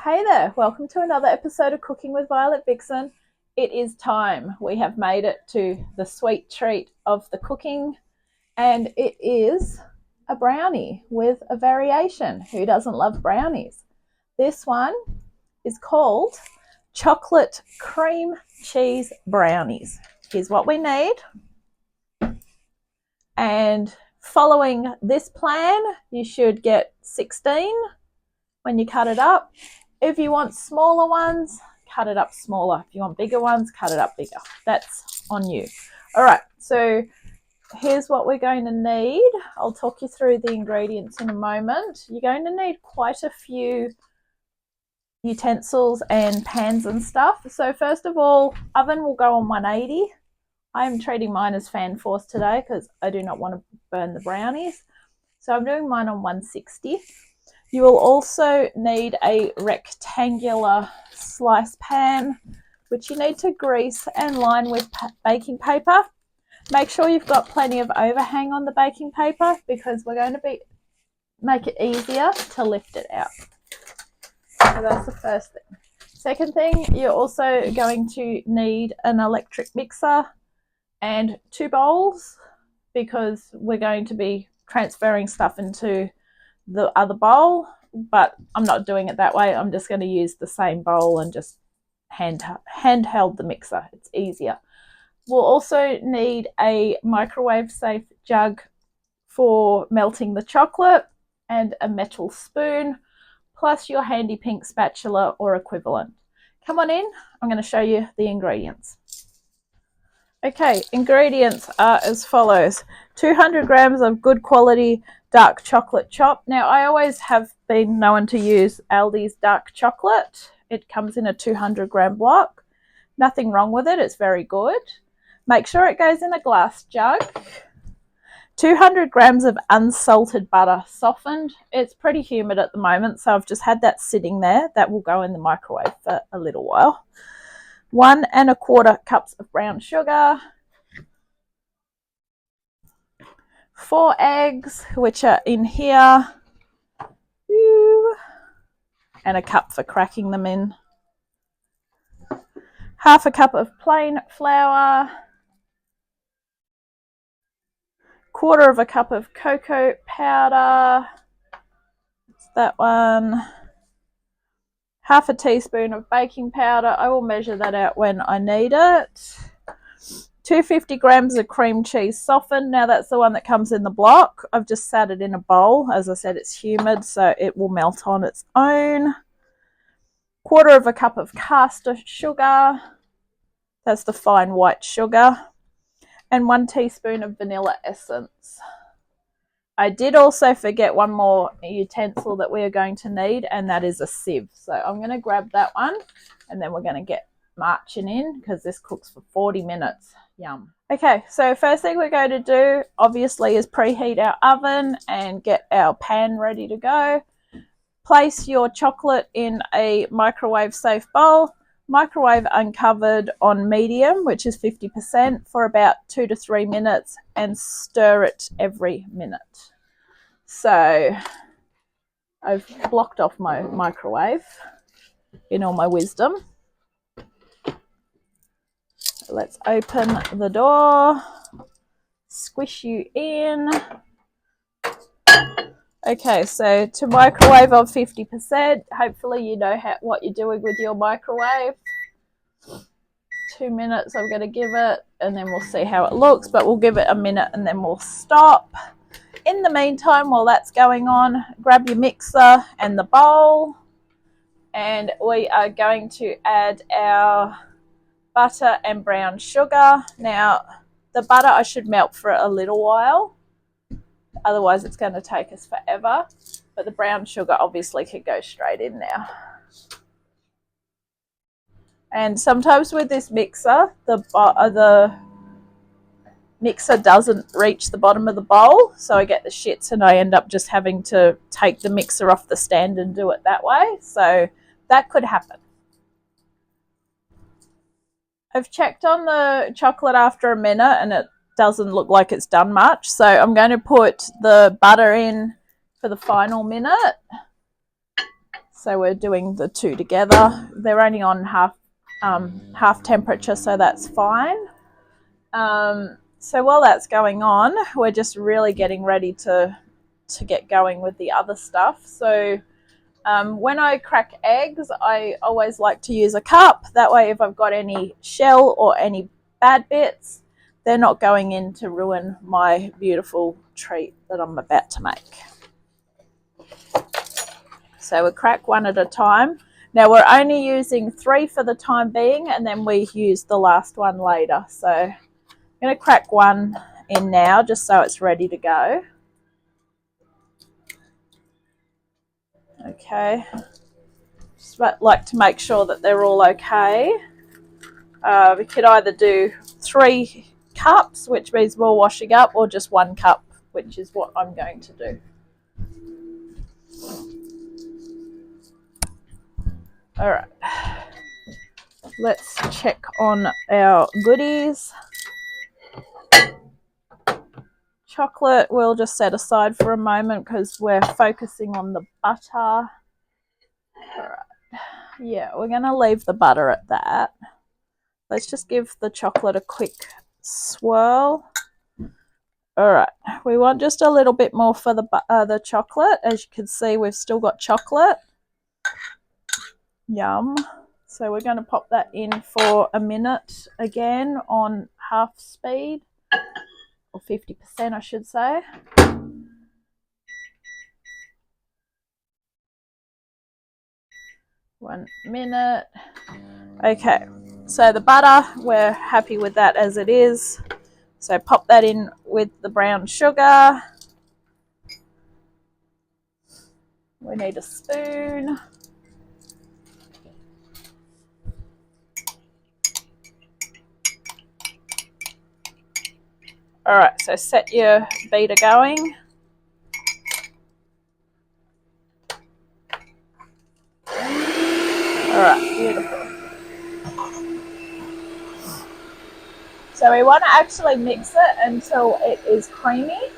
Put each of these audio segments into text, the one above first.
Hey there, welcome to another episode of Cooking with Violet Vixen. It is time. We have made it to the sweet treat of the cooking, and it is a brownie with a variation. Who doesn't love brownies? This one is called chocolate cream cheese brownies. Here's what we need. And following this plan, you should get 16 when you cut it up. If you want smaller ones, cut it up smaller. If you want bigger ones, cut it up bigger. That's on you. All right, so here's what we're going to need. I'll talk you through the ingredients in a moment. You're going to need quite a few utensils and pans and stuff. So first of all, oven will go on 180. I'm treating mine as fan force today because I do not want to burn the brownies. So I'm doing mine on 160. You will also need a rectangular slice pan, which you need to grease and line with baking paper. Make sure you've got plenty of overhang on the baking paper because we're going to make it easier to lift it out. So that's the first thing. Second thing, you're also going to need an electric mixer and 2 bowls because we're going to be transferring stuff into the other bowl, but I'm not doing it that way. I'm just going to use the same bowl and just handheld the mixer. It's easier. We'll also need a microwave safe jug for melting the chocolate and a metal spoon, plus your handy pink spatula or equivalent. Come on in, I'm going to show you the ingredients. Okay, ingredients are as follows. 200 grams of good quality dark chocolate chop. Now, I always have been known to use Aldi's dark chocolate. It comes in a 200 gram block. Nothing wrong with it, it's very good. Make sure it goes in a glass jug. 200 grams of unsalted butter, softened. It's pretty humid at the moment, so I've just had that sitting there. That will go in the microwave for a little while. 1 1/4 cups of brown sugar. 4 eggs, which are in here. And a cup for cracking them in. 1/2 cup of plain flour. 1/4 cup of cocoa powder. That's that one. 1/2 teaspoon of baking powder. I will measure that out when I need it. 250 grams of cream cheese softened. Now that's the one that comes in the block. I've just sat it in a bowl. As I said, it's humid, so it will melt on its own. 1/4 cup of caster sugar. That's the fine white sugar. And 1 teaspoon of vanilla essence. I did also forget one more utensil that we are going to need, and that is a sieve. So I'm going to grab that one, and then we're going to get marching in because this cooks for 40 minutes. Yum. Okay, so first thing we're going to do, obviously, is preheat our oven and get our pan ready to go. Place your chocolate in a microwave safe bowl. Microwave uncovered on medium, which is 50%, for about 2 to 3 minutes, and stir it every minute. So I've blocked off my microwave in all my wisdom. Let's open the door, squish you in. Okay, so to microwave on 50%, hopefully you know what you're doing with your microwave. 2 minutes I'm going to give it, and then we'll see how it looks, but we'll give it a minute and then we'll stop. In the meantime, while that's going on, grab your mixer and the bowl, and we are going to add our butter and brown sugar. Now, the butter I should melt for a little while. Otherwise, it's going to take us forever. But the brown sugar obviously could go straight in now. And sometimes with this mixer, the mixer doesn't reach the bottom of the bowl. So I get the shits and I end up just having to take the mixer off the stand and do it that way. So that could happen. I've checked on the chocolate after a minute and it doesn't look like it's done much, so I'm going to put the butter in for the final minute. So we're doing the two together. They're only on half temperature, so that's fine. So while that's going on, we're just really getting ready to get going with the other stuff. So when I crack eggs, I always like to use a cup. That way, if I've got any shell or any bad bits, they're not going in to ruin my beautiful treat that I'm about to make. So we crack one at a time. Now we're only using 3 for the time being, and then we use the last one later. So I'm going to crack one in now just so it's ready to go. Okay. Just like to make sure that they're all okay. We could either do 3 cups, which means more washing up, or just 1 cup, which is what I'm going to do. All right, let's check on our goodies. Chocolate we'll just set aside for a moment because we're focusing on the butter. All right, yeah, we're going to leave the butter at that. Let's just give the chocolate a quick swirl. All right, we want just a little bit more for the chocolate. As you can see, we've still got chocolate. Yum. So we're going to pop that in for a minute again on half speed, or 50% I should say. One minute. Okay, so the butter, we're happy with that as it is. So pop that in with the brown sugar. We need a spoon. All right, so set your beater going. All right, beautiful. So we want to actually mix it until it is creamy,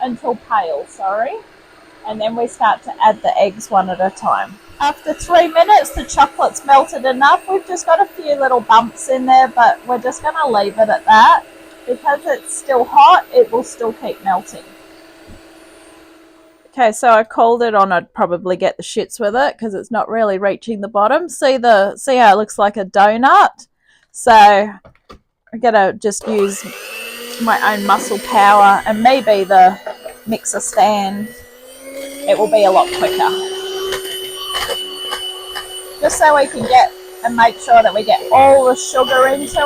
until pale, sorry. And then we start to add the eggs one at a time. After 3 minutes, the chocolate's melted enough. We've just got a few little bumps in there, but we're just going to leave it at that. Because it's still hot, it will still keep melting. Okay, so I called it on. I'd probably get the shits with it because it's not really reaching the bottom. See how it looks like a donut? So I'm going to just use my own muscle power and maybe the mixer stand. It will be a lot quicker. Just so we can get and make sure that we get all the sugar into it.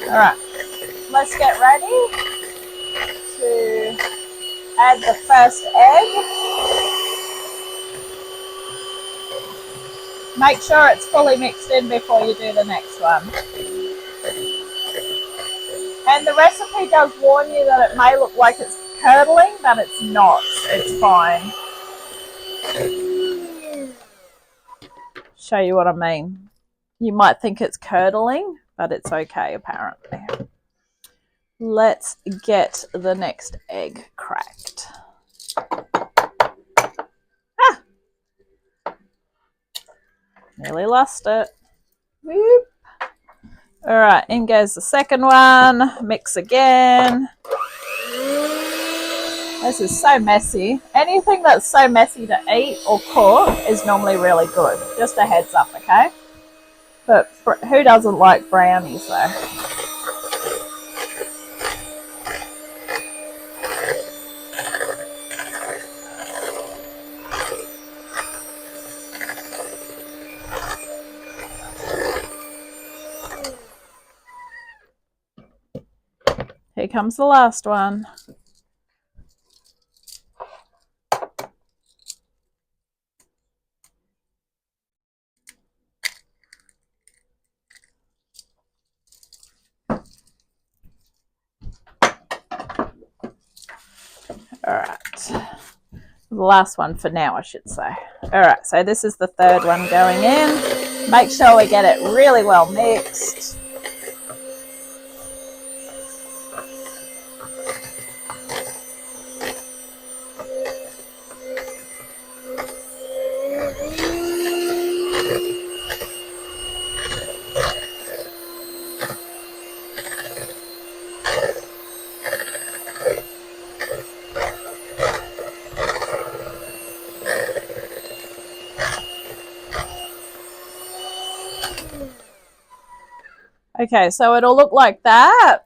All right, let's get ready to add the first egg. Make sure it's fully mixed in before you do the next one. And the recipe does warn you that it may look like it's curdling, but it's not. It's fine. Show you what I mean. You might think it's curdling, but it's okay apparently. Let's get the next egg cracked. Ah! Nearly lost it. Whoop. All right, in goes the second one. Mix again. This is so messy. Anything that's so messy to eat or cook is normally really good. Just a heads up, okay? But who doesn't like brownies though? Here comes the last one. All right. The last one for now, I should say. All right, so this is the third one going in. Make sure we get it really well mixed. Okay, so it'll look like that.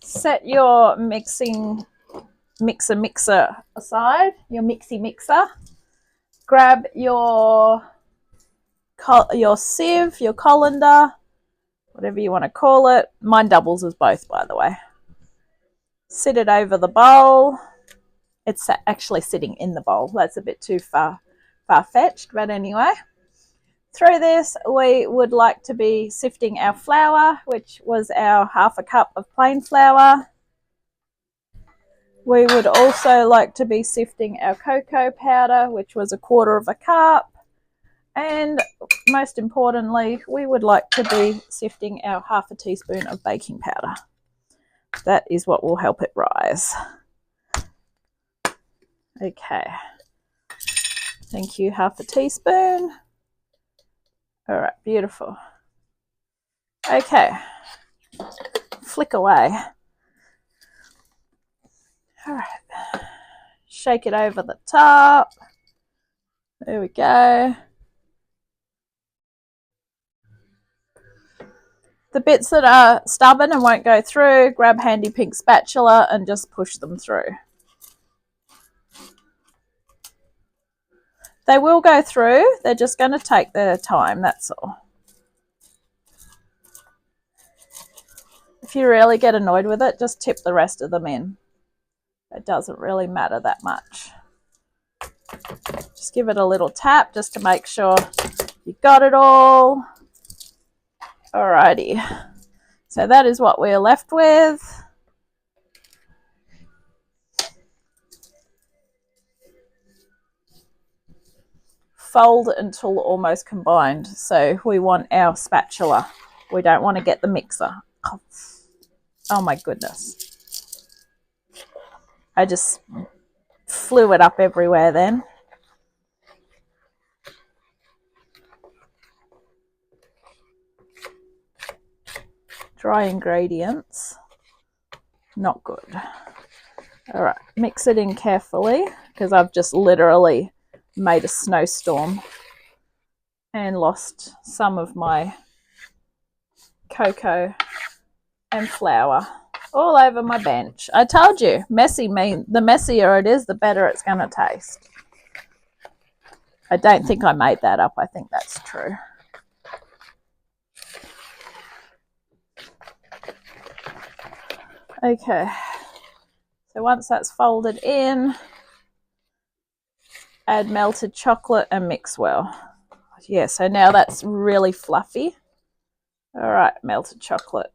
Set your mixer aside, your mixy mixer. Grab your sieve, your colander, whatever you want to call it. Mine doubles as both, by the way. Sit it over the bowl. It's actually sitting in the bowl. That's a bit too far-fetched, but anyway. Through this, we would like to be sifting our flour, which was our 1/2 cup of plain flour. We would also like to be sifting our cocoa powder, which was 1/4 cup. And most importantly, we would like to be sifting our 1/2 teaspoon of baking powder. That is what will help it rise. Okay. Thank you, 1/2 teaspoon. All right, beautiful. Okay, flick away. All right, shake it over the top. There we go. The bits that are stubborn and won't go through, grab handy pink spatula and just push them through. They will go through, they're just going to take their time, that's all. If you really get annoyed with it, just tip the rest of them in. It doesn't really matter that much. Just give it a little tap just to make sure you got it all. Alrighty, so that is what we're left with. Fold until almost combined. So we want our spatula. We don't want to get the mixer. Oh my goodness. I just flew it up everywhere then. Dry ingredients. Not good. All right, mix it in carefully because I've just literally made a snowstorm and lost some of my cocoa and flour all over my bench. I told you, messy mean the messier it is, the better it's going to taste. I don't think I made that up. I think that's true. Okay, so once that's folded in, add melted chocolate and mix well. Yeah, so now that's really fluffy. All right, melted chocolate.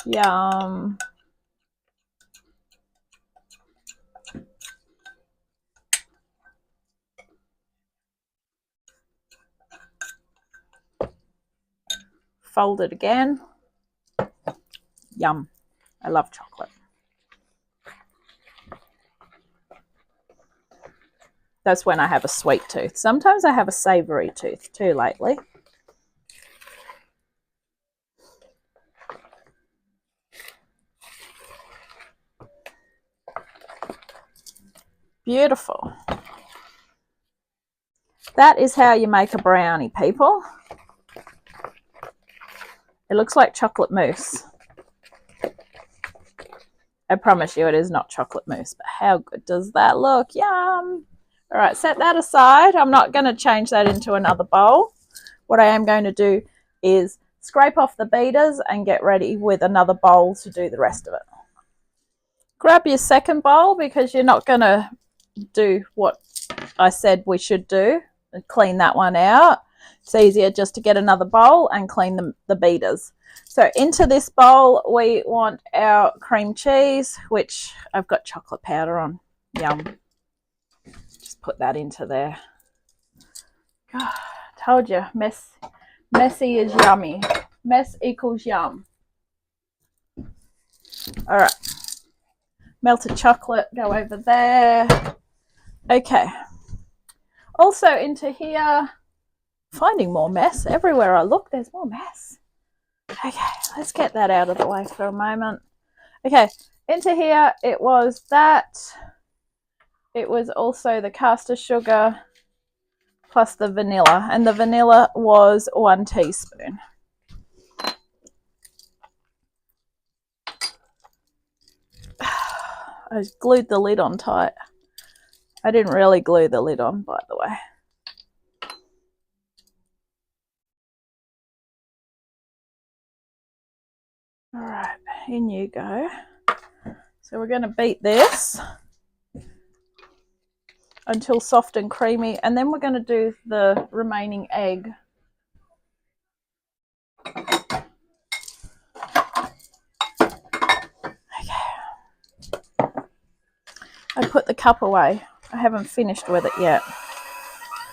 Yum. Fold it again. Yum. I love chocolate. That's when I have a sweet tooth. Sometimes I have a savoury tooth too lately. Beautiful. That is how you make a brownie, people. It looks like chocolate mousse. I promise you it is not chocolate mousse, but how good does that look? Yum. All right, set that aside. I'm not going to change that into another bowl. What I am going to do is scrape off the beaters and get ready with another bowl to do the rest of it. Grab your second bowl because you're not going to do what I said we should do and clean that one out. It's easier just to get another bowl and clean the beaters. So into this bowl, we want our cream cheese, which I've got chocolate powder on. Yum. Just put that into there. God, told you, messy is yummy. Mess equals yum. All right. Melted chocolate, go over there. Okay. Also into here, finding more mess. Everywhere I look, there's more mess. Okay, let's get that out of the way for a moment. Okay, into here, it was that. It was also the caster sugar plus the vanilla. And the vanilla was 1 teaspoon. I glued the lid on tight. I didn't really glue the lid on, by the way. All right, in you go. So we're going to beat this until soft and creamy, and then we're going to do the remaining egg. Okay. I put the cup away. I haven't finished with it yet.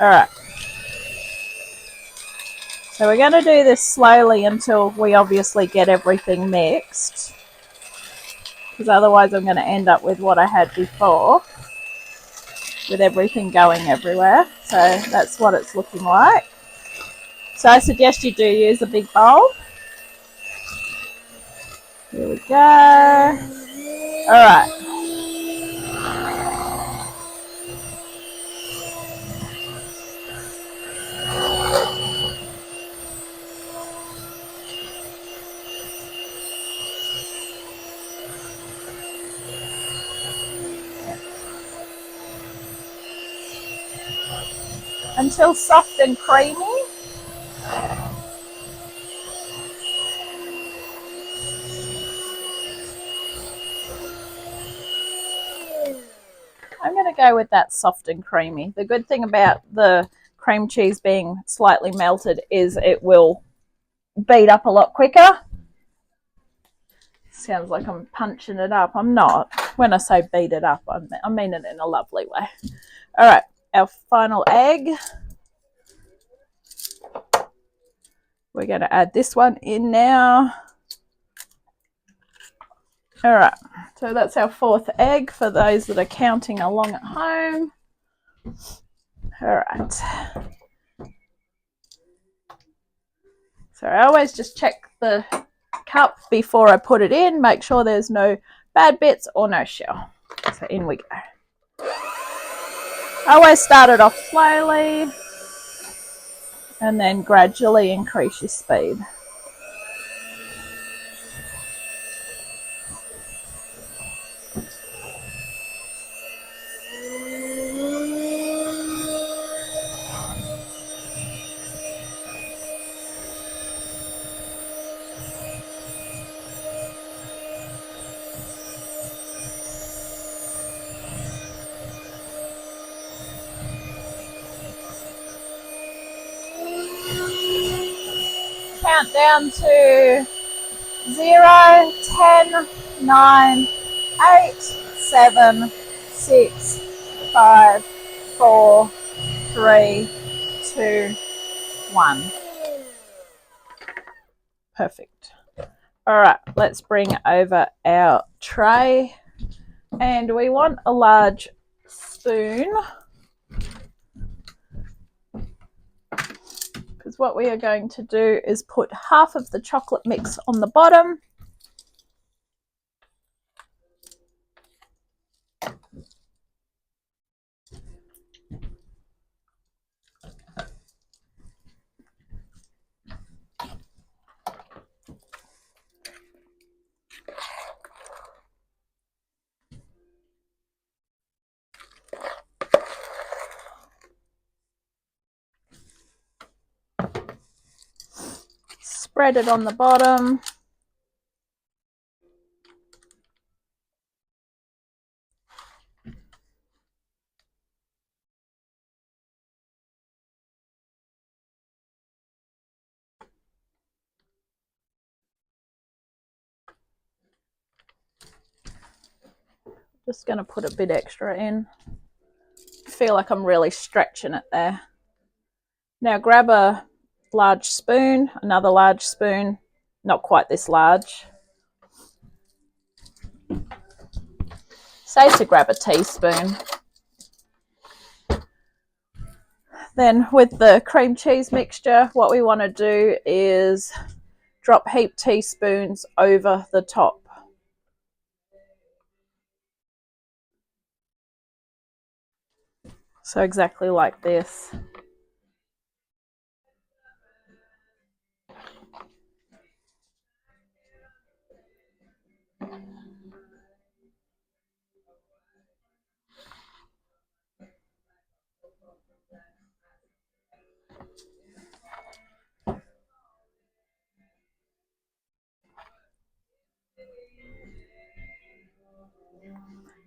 All right. So we're going to do this slowly until we obviously get everything mixed, because otherwise I'm going to end up with what I had before, with everything going everywhere. So that's what it's looking like. So I suggest you do use a big bowl. Here we go. All right. Until soft and creamy. I'm going to go with that soft and creamy. The good thing about the cream cheese being slightly melted is it will beat up a lot quicker. Sounds like I'm punching it up. I'm not. When I say beat it up, I mean it in a lovely way. All right, our final egg. We're going to add this one in now. All right, so that's our 4th egg for those that are counting along at home. All right. So I always just check the cup before I put it in, make sure there's no bad bits or no shell. So in we go. I always start it off slowly and then gradually increase your speed. Count down to 0, 10, 9, 8, 7, 6, 5, 4, 3, 2, 1. Perfect. All right, let's bring over our tray. And we want a large spoon, because what we are going to do is put half of the chocolate mix on the bottom. Spread it on the bottom. Just going to put a bit extra in. I feel like I'm really stretching it there. Now grab a large spoon, another large spoon, not quite this large. Say to grab a teaspoon. Then with the cream cheese mixture, what we want to do is drop heap teaspoons over the top. So exactly like this.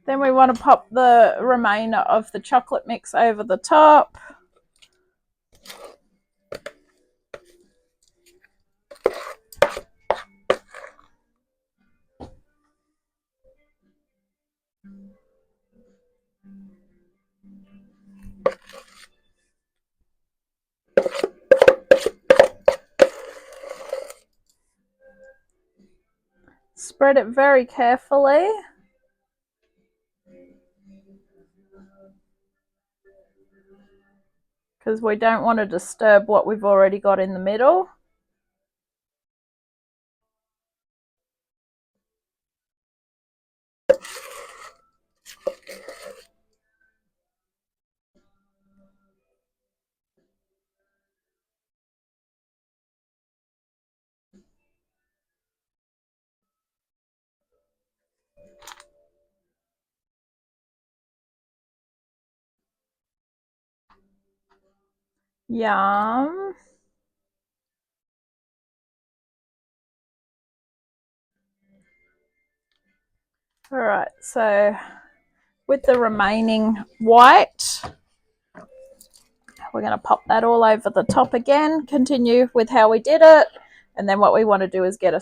Then we want to pop the remainder of the chocolate mix over the top. Spread it very carefully. Because we don't want to disturb what we've already got in the middle. Yum. All right, so with the remaining white, we're going to pop that all over the top again. Continue with how we did it. And then what we want to do is get a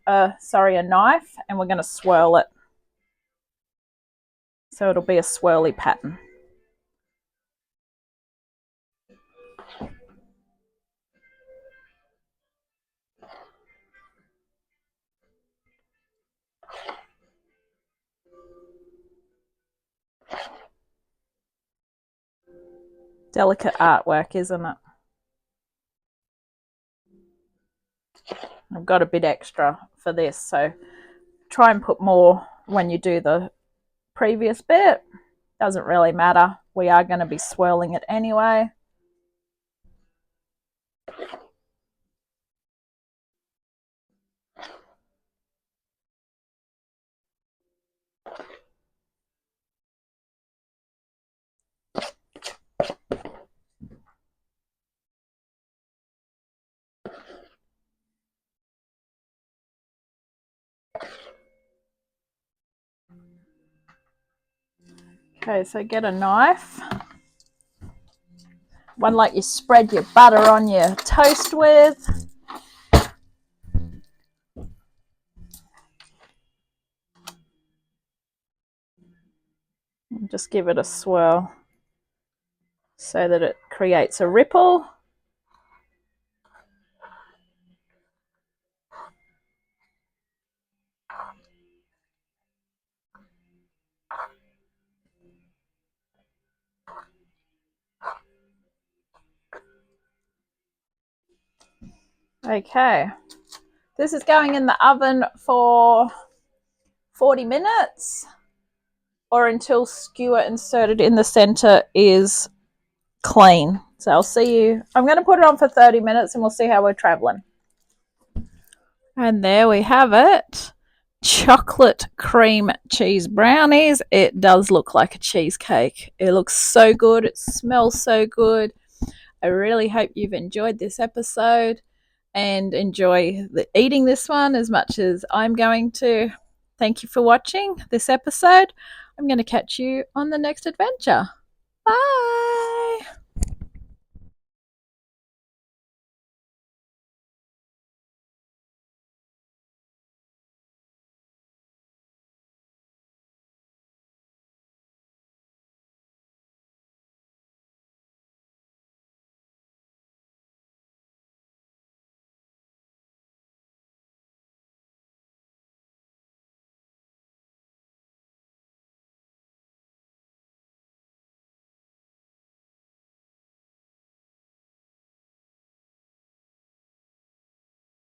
a knife, and we're going to swirl it. So it'll be a swirly pattern. Delicate artwork, isn't it? I've got a bit extra for this, so try and put more when you do the previous bit. Doesn't really matter. We are going to be swirling it anyway. Okay, so get a knife. One like you spread your butter on your toast with. And just give it a swirl so that it creates a ripple. Okay, this is going in the oven for 40 minutes or until skewer inserted in the center is clean. So I'll see you. I'm going to put it on for 30 minutes and we'll see how we're traveling. And there we have it. Chocolate cream cheese brownies. It does look like a cheesecake. It looks so good. It smells so good. I really hope you've enjoyed this episode and enjoy eating this one as much as I'm going to. Thank you for watching this episode. I'm going to catch you on the next adventure. Bye.